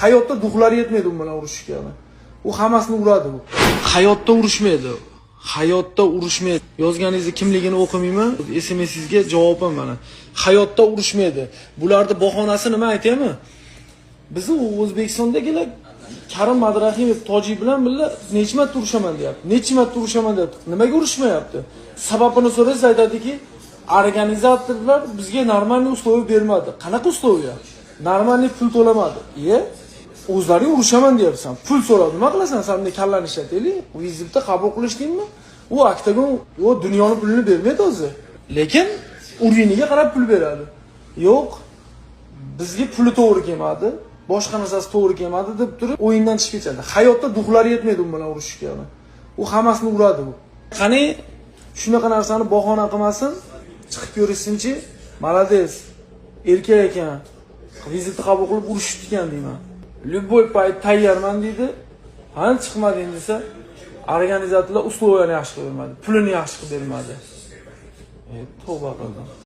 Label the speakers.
Speaker 1: Hayotda duxlari yetmaydi u bilan urushishga. U hammasini uradi u. Hayotda urushmaydi. Hayotda urushmaydi. Yozganingizni kimligini o'qimayman. SMS-ingizga javobim mana. Hayotda urushmaydi. Bularning bahonasi nima aytaymi? Biz O'zbekistondagilar Karim Madrahimov Tojik bilan birga necha marta urushaman deyapti. Necha marta urushaman deyapti. Nimaga urushmayapti? Sababini so'rasa aytadiki, organizatorlar bizga normalniy условия bermadi. Qanaqa условия? Normalniy pul to'lamadi. O'zlaring urushaman deyapsan. Pul so'radi. Nima qilasan? Sen bunday kallani ishlataylik. Vizitda qabul qilishdingmi? U Oktagon o dunyoning pulini bermaydi o'zi. Lekin uriniga qarab pul beradi. Yo'q, bizga puli to'g'ri kelmadi, boshqa narsasi to'g'ri kelmadi deb turib o'yindan chiqib ketadi. Hayotda duxlari yetmaydi u bilan urushishga. U hammasini uradi u. Qani shunaqa narsani bahona qilmasin, chiqib ko'rishsinchi, malades, erkak ekan, vizitni qabul qilib urushibdi ekan deyman. Любой payt tayyorman deydi. Qani chiqmading desa, organizatorlar условияni yaxshi qilib bermadi, pulini yaxshi qilib bermadi. Tavba qildim.